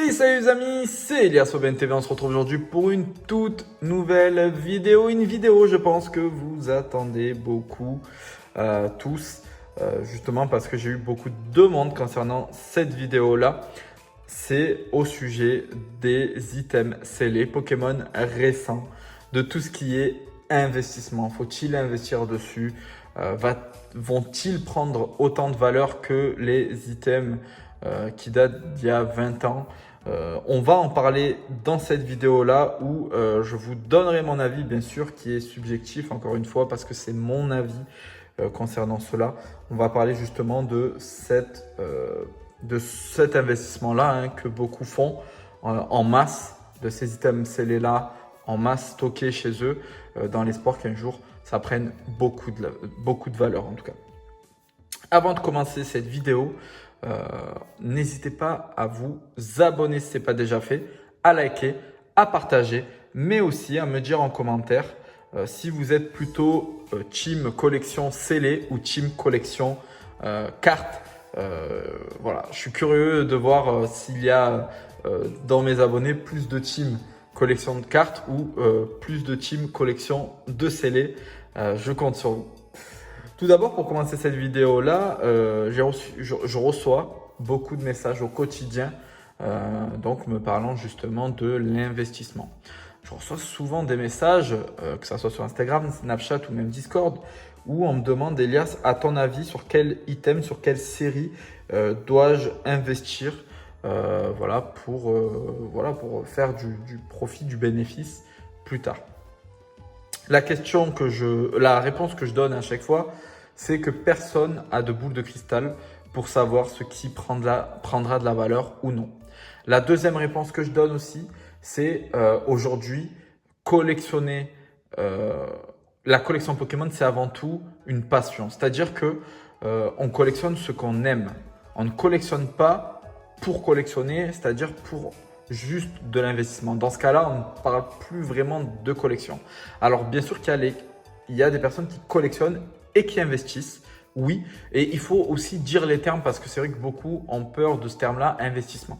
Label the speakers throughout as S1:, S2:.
S1: Hey, salut les amis, c'est Elias Aubin TV. On se retrouve aujourd'hui pour une toute nouvelle vidéo. Une vidéo, je pense que vous attendez beaucoup tous, justement parce que j'ai eu beaucoup de demandes concernant cette vidéo-là. C'est au sujet des items scellés Pokémon récents, de tout ce qui est investissement. Faut-il investir dessus? Vont-ils prendre autant de valeur que les items qui datent d'il y a 20 ans? On va en parler dans cette vidéo-là où je vous donnerai mon avis, bien sûr, qui est subjectif, encore une fois, parce que c'est mon avis concernant cela. On va parler justement de cet investissement-là que beaucoup font en masse, de ces items scellés-là, en masse stockés chez eux, dans l'espoir qu'un jour, ça prenne beaucoup de valeur en tout cas. Avant de commencer cette vidéo, n'hésitez pas à vous abonner si ce n'est pas déjà fait, à liker, à partager, mais aussi à me dire en commentaire si vous êtes plutôt team collection scellée ou team collection carte. Voilà, je suis curieux de voir s'il y a dans mes abonnés plus de team collection de cartes ou plus de team collection de scellés. Je compte sur vous. Tout d'abord, pour commencer cette vidéo-là, je reçois beaucoup de messages au quotidien, donc me parlant justement de l'investissement. Je reçois souvent des messages, que ce soit sur Instagram, Snapchat ou même Discord, où on me demande, Elias, à ton avis, sur quel item, sur quelle série dois-je investir pour faire du profit, du bénéfice plus tard. La réponse que je donne à chaque fois, c'est que personne n'a de boule de cristal pour savoir ce qui prendra de la valeur ou non. La deuxième réponse que je donne aussi, c'est aujourd'hui, collectionner. La collection Pokémon, c'est avant tout une passion. C'est-à-dire que on collectionne ce qu'on aime. On ne collectionne pas pour collectionner, c'est-à-dire pour juste de l'investissement. Dans ce cas-là, on ne parle plus vraiment de collection. Alors, bien sûr qu'il y a des personnes qui collectionnent et qui investissent, oui. Et il faut aussi dire les termes parce que c'est vrai que beaucoup ont peur de ce terme-là, investissement.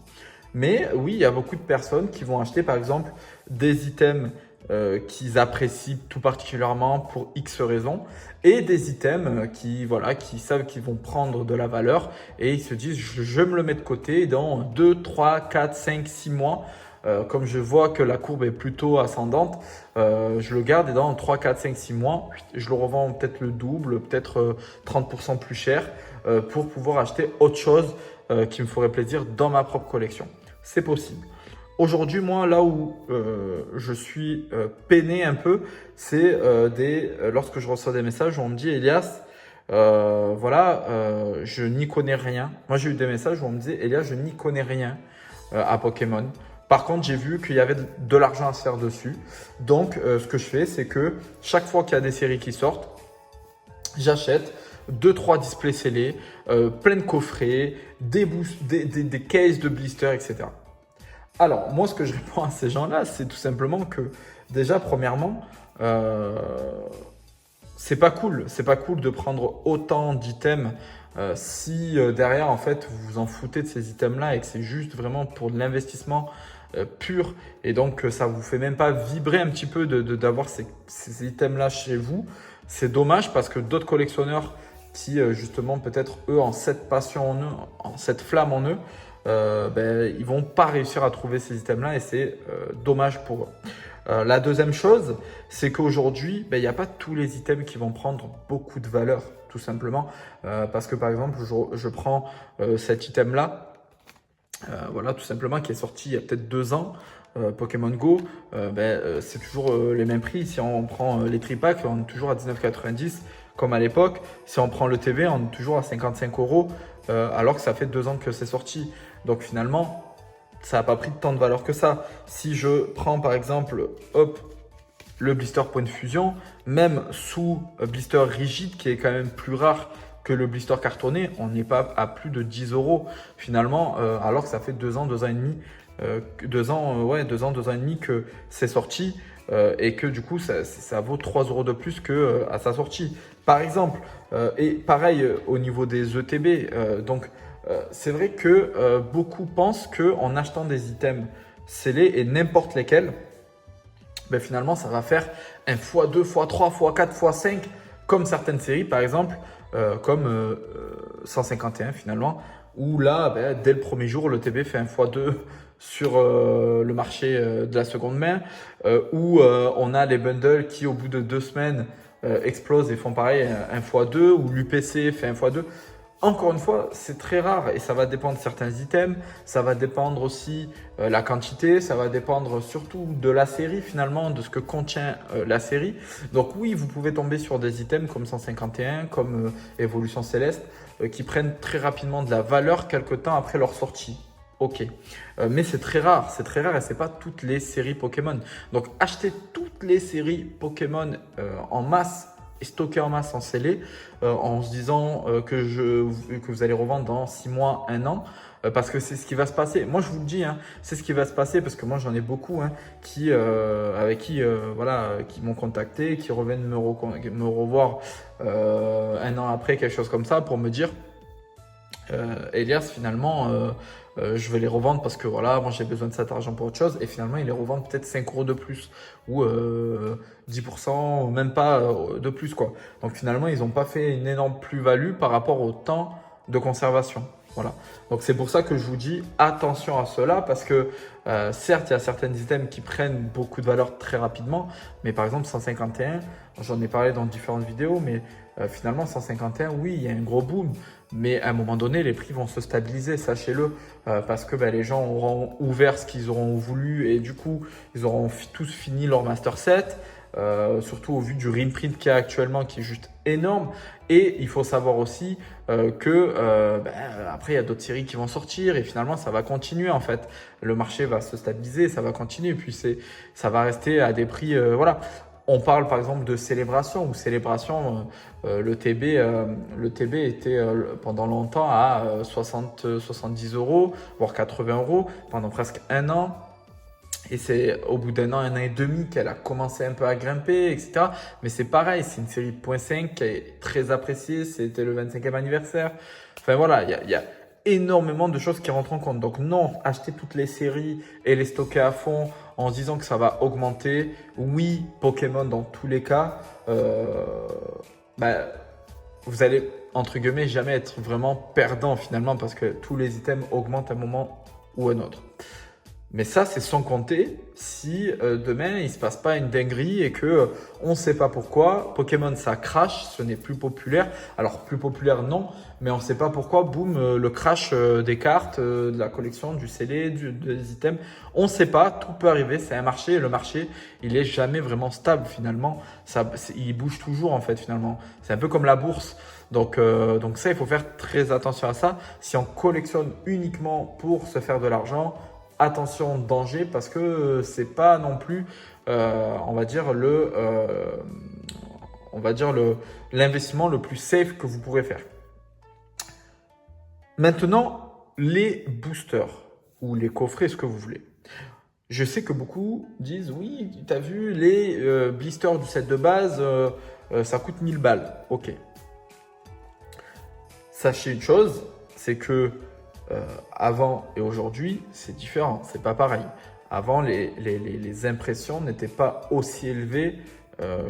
S1: Mais oui, il y a beaucoup de personnes qui vont acheter, par exemple, des items qu'ils apprécient tout particulièrement pour X raisons et des items qui savent qu'ils vont prendre de la valeur et ils se disent je me le mets de côté dans 2, 3, 4, 5, 6 mois. Comme je vois que la courbe est plutôt ascendante, je le garde et dans 3, 4, 5, 6 mois, je le revends peut-être le double, peut-être 30% plus cher pour pouvoir acheter autre chose qui me ferait plaisir dans ma propre collection. C'est possible. Aujourd'hui, moi, là où je suis peiné un peu, c'est lorsque je reçois des messages où on me dit « Elias, je n'y connais rien ». Moi, j'ai eu des messages où on me disait « Elias, je n'y connais rien à Pokémon ». Par contre, j'ai vu qu'il y avait de l'argent à se faire dessus. Donc, ce que je fais, c'est que chaque fois qu'il y a des séries qui sortent, j'achète 2-3 displays scellés, plein de coffrets, des cases de blisters, etc. Alors, moi, ce que je réponds à ces gens-là, c'est tout simplement que, déjà, premièrement, c'est pas cool. C'est pas cool de prendre autant d'items si derrière, en fait, vous vous en foutez de ces items-là et que c'est juste vraiment pour de l'investissement pur et donc ça vous fait même pas vibrer un petit peu d'avoir ces items-là chez vous. C'est dommage parce que d'autres collectionneurs qui, justement, peut-être eux, ont cette passion en eux, ont cette flamme en eux, ils vont pas réussir à trouver ces items-là et c'est dommage pour eux. La deuxième chose, c'est qu'aujourd'hui, il n'y a pas tous les items qui vont prendre beaucoup de valeur, tout simplement. Parce que par exemple, je prends cet item-là, tout simplement, qui est sorti il y a peut-être 2 ans, Pokémon Go, c'est toujours les mêmes prix. Si on prend les tripacks, on est toujours à 19,90 comme à l'époque. Si on prend le TV, on est toujours à 55 €, alors que ça fait 2 ans que c'est sorti. Donc finalement, ça n'a pas pris tant de valeur que ça. Si je prends par exemple, le blister point de fusion, même sous blister rigide, qui est quand même plus rare que le blister cartonné, on n'est pas à plus de 10 € finalement, alors que ça fait 2 ans, 2 ans et demi, 2 ans et demi que c'est sorti et que du coup ça vaut 3 € de plus que à sa sortie. Par exemple, et pareil au niveau des ETB, donc c'est vrai que beaucoup pensent qu'en achetant des items scellés et n'importe lesquels, ben finalement, ça va faire un x2, x3, x4, x5, comme certaines séries, par exemple, comme 151 finalement, où là, ben, dès le premier jour, le TB fait un x2 sur le marché de la seconde main, où on a les bundles qui, au bout de 2 semaines, explosent et font pareil, un x2, ou l'UPC fait un x2. Encore une fois, c'est très rare et ça va dépendre de certains items, ça va dépendre aussi la quantité, ça va dépendre surtout de la série finalement, de ce que contient la série. Donc oui, vous pouvez tomber sur des items comme 151, comme Évolution Céleste, qui prennent très rapidement de la valeur quelques temps après leur sortie. Ok, mais c'est très rare et c'est pas toutes les séries Pokémon. Donc acheter toutes les séries Pokémon en masse et stocker en masse en scellé en se disant que vous allez revendre dans 6 mois, 1 an, parce que c'est ce qui va se passer. Moi, je vous le dis, hein, c'est ce qui va se passer parce que moi, j'en ai beaucoup hein, avec qui, voilà, qui m'ont contacté, qui reviennent me revoir 1 an après, quelque chose comme ça, pour me dire Elias, finalement, je vais les revendre parce que voilà, moi j'ai besoin de cet argent pour autre chose. Et finalement, ils les revendent peut-être 5 euros de plus ou 10% ou même pas de plus, quoi. Donc finalement, ils n'ont pas fait une énorme plus-value par rapport au temps de conservation. Voilà. Donc c'est pour ça que je vous dis attention à cela parce que certes, il y a certaines items qui prennent beaucoup de valeur très rapidement, mais par exemple 151, j'en ai parlé dans différentes vidéos, mais finalement 151, oui, il y a un gros boom, mais à un moment donné, les prix vont se stabiliser, sachez-le, parce que les gens auront ouvert ce qu'ils auront voulu et du coup, ils auront tous fini leur master set. Surtout au vu du reprint qu'il y a actuellement qui est juste énorme. Et il faut savoir aussi que après il y a d'autres séries qui vont sortir et finalement ça va continuer en fait. Le marché va se stabiliser, ça va continuer et puis ça va rester à des prix voilà. On parle par exemple de Célébration, ou Célébration, le TB était pendant longtemps à 70 euros, voire 80 euros pendant presque 1 an. Et c'est au bout d'1 an, 1 an et demi qu'elle a commencé un peu à grimper, etc. Mais c'est pareil, c'est une série de .5 qui est très appréciée. C'était le 25e anniversaire. Enfin voilà, il y a énormément de choses qui rentrent en compte. Donc non, acheter toutes les séries et les stocker à fond en se disant que ça va augmenter. Oui, Pokémon dans tous les cas, vous allez, entre guillemets, jamais être vraiment perdant finalement parce que tous les items augmentent à un moment ou à un autre. Mais ça, c'est sans compter si demain, il ne se passe pas une dinguerie et que on ne sait pas pourquoi. Pokémon, ça crash, ce n'est plus populaire. Alors, plus populaire, non, mais on ne sait pas pourquoi, boum, le crash des cartes, de la collection, du scellé, des items. On ne sait pas, tout peut arriver, c'est un marché et le marché, il n'est jamais vraiment stable finalement. Il bouge toujours en fait finalement. C'est un peu comme la bourse. Donc ça, il faut faire très attention à ça. Si on collectionne uniquement pour se faire de l'argent, attention danger parce que c'est pas non plus on va dire l'investissement le plus safe que vous pourrez faire. Maintenant, les boosters ou les coffrets, ce que vous voulez. Je sais que beaucoup disent oui, tu as vu les blisters du set de base, ça coûte 1000 balles. Ok. Sachez une chose, c'est que avant et aujourd'hui, c'est différent, c'est pas pareil. Avant, les impressions n'étaient pas aussi élevées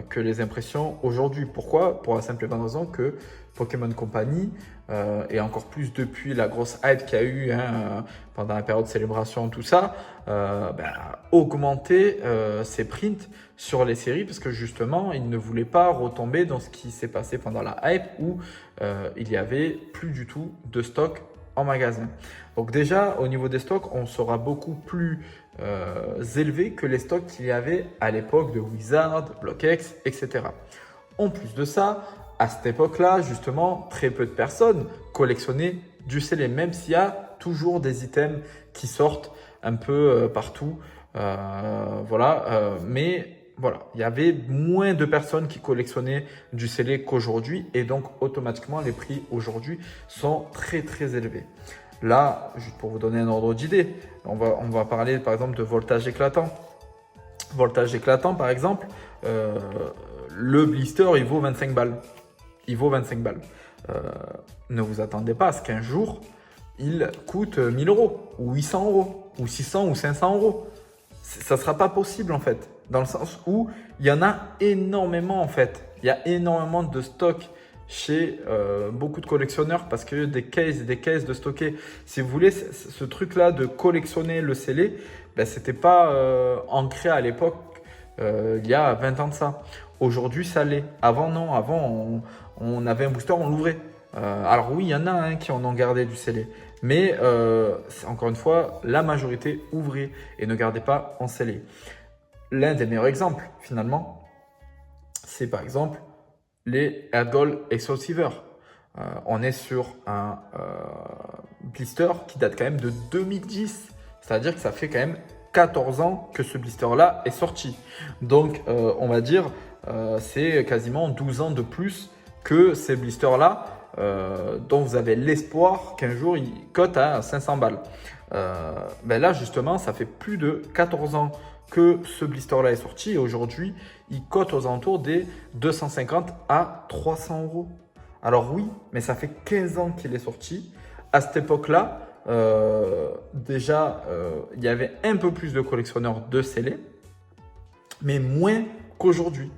S1: que les impressions aujourd'hui. Pourquoi? Pour la simple et bonne raison que Pokémon Company, et encore plus depuis la grosse hype qu'il y a eu pendant la période de célébration, tout ça, augmenté ses prints sur les séries parce que justement, ils ne voulaient pas retomber dans ce qui s'est passé pendant la hype où il y avait plus du tout de stock en magasin. Donc déjà, au niveau des stocks, on sera beaucoup plus élevé que les stocks qu'il y avait à l'époque de Wizard, BlockX, etc. En plus de ça, à cette époque-là, justement, très peu de personnes collectionnaient du scellé, même s'il y a toujours des items qui sortent un peu partout. Mais voilà, il y avait moins de personnes qui collectionnaient du scellé qu'aujourd'hui et donc automatiquement les prix aujourd'hui sont très très élevés. Là, juste pour vous donner un ordre d'idée, on va parler par exemple de voltage éclatant. Voltage éclatant par exemple, le blister il vaut 25 balles. Il vaut 25 balles. Ne vous attendez pas à ce qu'un jour il coûte 1000 euros, ou 800 euros, ou 600 ou 500 euros. Ça ne sera pas possible en fait, dans le sens où il y en a énormément en fait. Il y a énormément de stock chez beaucoup de collectionneurs parce que des cases et des cases de stocker. Si vous voulez, ce truc-là de collectionner le scellé, ben, ce n'était pas ancré à l'époque, il y a 20 ans de ça. Aujourd'hui, ça l'est. Avant, non. Avant, on avait un booster, on l'ouvrait. Alors oui, il y en a qui en ont gardé du scellé. Mais encore une fois, la majorité ouvrez et ne gardez pas en scellé. L'un des meilleurs exemples, finalement, c'est par exemple les Erdgold Exhaustive. On est sur un blister qui date quand même de 2010. C'est-à-dire que ça fait quand même 14 ans que ce blister-là est sorti. Donc, on va dire, c'est quasiment 12 ans de plus que ces blisters-là, dont vous avez l'espoir qu'un jour, ils cotent à 500 balles. Ben là, justement, ça fait plus de 14 ans que ce blister-là est sorti et aujourd'hui, il cote aux alentours des 250 à 300 euros. Alors oui, mais ça fait 15 ans qu'il est sorti. À cette époque-là, déjà, il y avait un peu plus de collectionneurs de scellés, mais moins qu'aujourd'hui.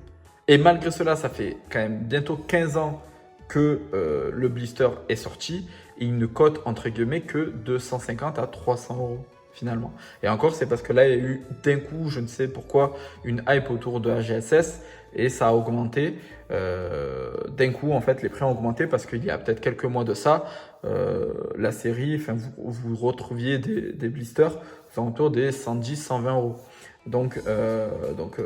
S1: Et malgré cela, ça fait quand même bientôt 15 ans que le blister est sorti et il ne cote entre guillemets que 250 à 300 euros finalement. Et encore, c'est parce que là, il y a eu d'un coup, je ne sais pourquoi, une hype autour de la GSS et ça a augmenté. D'un coup, en fait, les prix ont augmenté parce qu'il y a peut-être quelques mois de ça, la série, enfin, vous retrouviez des blisters aux alentours des 110, 120 euros. Donc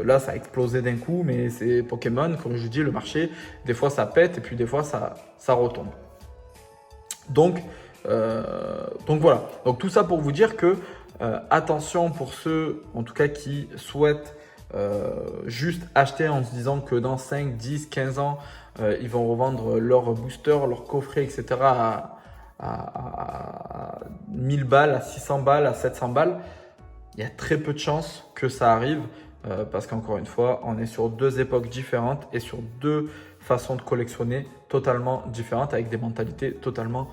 S1: là, ça a explosé d'un coup, mais c'est Pokémon, comme je dis, le marché, des fois ça pète et puis des fois ça retombe. Donc voilà. Donc tout ça pour vous dire que attention pour ceux, en tout cas, qui souhaitent juste acheter en se disant que dans 5, 10, 15 ans, ils vont revendre leur booster, leur coffret, etc. à 1000 balles, à 600 balles, à 700 balles. Il y a très peu de chances que ça arrive parce qu'encore une fois, on est sur deux époques différentes et sur deux façons de collectionner totalement différentes avec des mentalités totalement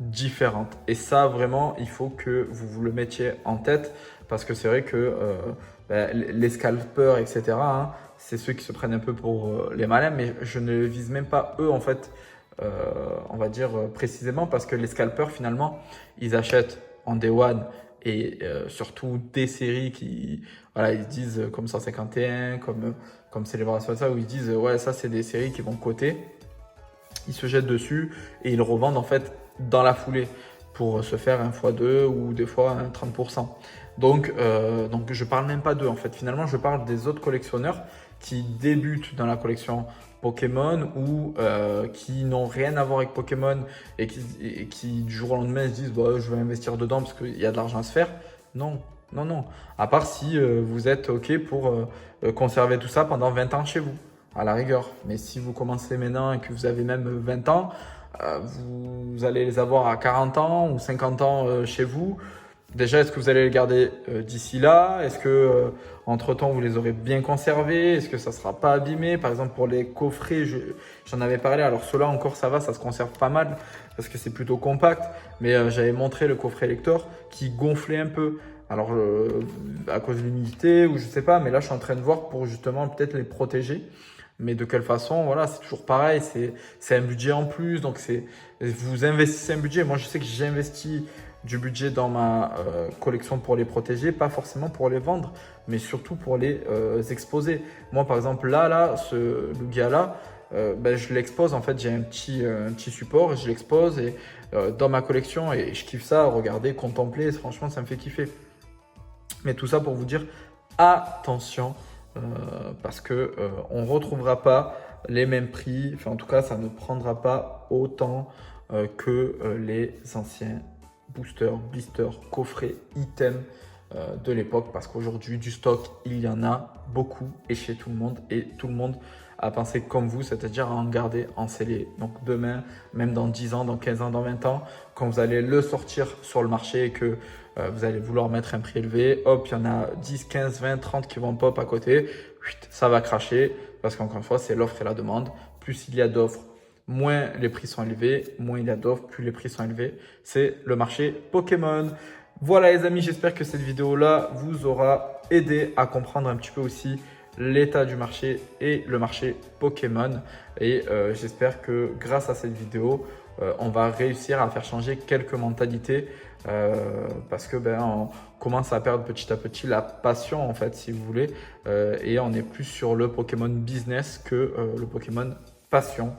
S1: différentes. Et ça, vraiment, il faut que vous vous le mettiez en tête parce que c'est vrai que les scalpers, etc., c'est ceux qui se prennent un peu pour les malins, mais je ne vise même pas eux, en fait, on va dire précisément parce que les scalpers, finalement, ils achètent en Day One et surtout des séries qui, voilà, ils disent comme 151, comme Célébration, ça, où ils disent ouais, ça c'est des séries qui vont coter. Ils se jettent dessus et ils revendent en fait dans la foulée pour se faire un x2 ou des fois un 30%. Donc je parle même pas d'eux en fait. Finalement, je parle des autres collectionneurs qui débutent dans la collection Pokémon ou qui n'ont rien à voir avec Pokémon et qui du jour au lendemain se disent bah, je vais investir dedans parce qu'il y a de l'argent à se faire. Non, non, non. À part si vous êtes OK pour conserver tout ça pendant 20 ans chez vous, à la rigueur. Mais si vous commencez maintenant et que vous avez même 20 ans, vous allez les avoir à 40 ans ou 50 ans chez vous. Déjà, est-ce que vous allez les garder d'ici là? Est-ce que entre-temps, vous les aurez bien conservés? Est-ce que ça ne sera pas abîmé? Par exemple, pour les coffrets, j'en avais parlé. Alors, ceux-là, encore, ça va, ça se conserve pas mal parce que c'est plutôt compact. Mais j'avais montré le coffret lecteur qui gonflait un peu. Alors, à cause de l'humidité ou je sais pas. Mais là, je suis en train de voir pour justement peut-être les protéger. Mais de quelle façon? Voilà, c'est toujours pareil. C'est un budget en plus. Donc, vous investissez un budget. Moi, je sais que j'ai investi du budget dans ma collection pour les protéger, pas forcément pour les vendre, mais surtout pour les exposer. Moi, par exemple, ce Lugia-là, je l'expose. En fait, j'ai un petit support, je l'expose et dans ma collection et je kiffe ça, regarder, contempler. Franchement, ça me fait kiffer. Mais tout ça pour vous dire, attention, parce que on ne retrouvera pas les mêmes prix. Enfin, en tout cas, ça ne prendra pas autant que les anciens boosters, blisters, coffrets, items de l'époque parce qu'aujourd'hui du stock il y en a beaucoup et chez tout le monde et tout le monde a pensé comme vous, c'est-à-dire à en garder en scellé. Donc demain, même dans 10 ans, dans 15 ans, dans 20 ans, quand vous allez le sortir sur le marché et que vous allez vouloir mettre un prix élevé, hop, il y en a 10, 15, 20, 30 qui vont pop à côté, ça va cracher parce qu'encore une fois, c'est l'offre et la demande. Plus il y a d'offres, moins les prix sont élevés, moins il y a d'offres, plus les prix sont élevés. C'est le marché Pokémon. Voilà les amis, j'espère que cette vidéo-là vous aura aidé à comprendre un petit peu aussi l'état du marché et le marché Pokémon. Et j'espère que grâce à cette vidéo, on va réussir à faire changer quelques mentalités parce que on commence à perdre petit à petit la passion en fait si vous voulez et on est plus sur le Pokémon business que le Pokémon passion.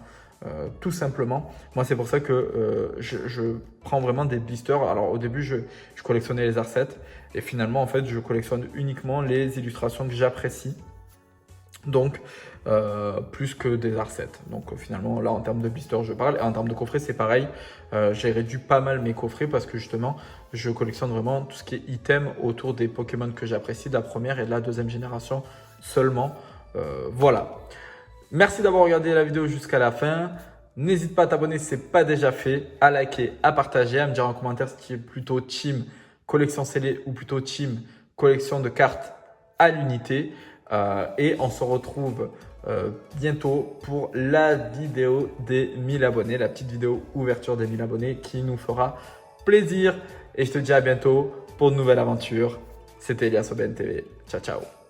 S1: Tout simplement. Moi, c'est pour ça que je prends vraiment des blisters. Alors, au début, je collectionnais les R7 et finalement, en fait, je collectionne uniquement les illustrations que j'apprécie. Donc, plus que des R7. Donc, finalement, là, en termes de blisters, je parle. Et en termes de coffrets, c'est pareil. J'ai réduit pas mal mes coffrets parce que justement, je collectionne vraiment tout ce qui est item autour des Pokémon que j'apprécie, de la première et de la deuxième génération seulement. Voilà. Merci d'avoir regardé la vidéo jusqu'à la fin. N'hésite pas à t'abonner si ce n'est pas déjà fait, à liker, à partager, à me dire en commentaire si tu es plutôt team collection scellée ou plutôt team collection de cartes à l'unité. Et on se retrouve bientôt pour la vidéo des 1000 abonnés, la petite vidéo ouverture des 1000 abonnés qui nous fera plaisir. Et je te dis à bientôt pour une nouvelle aventure. C'était Elias OBN TV. Ciao, ciao.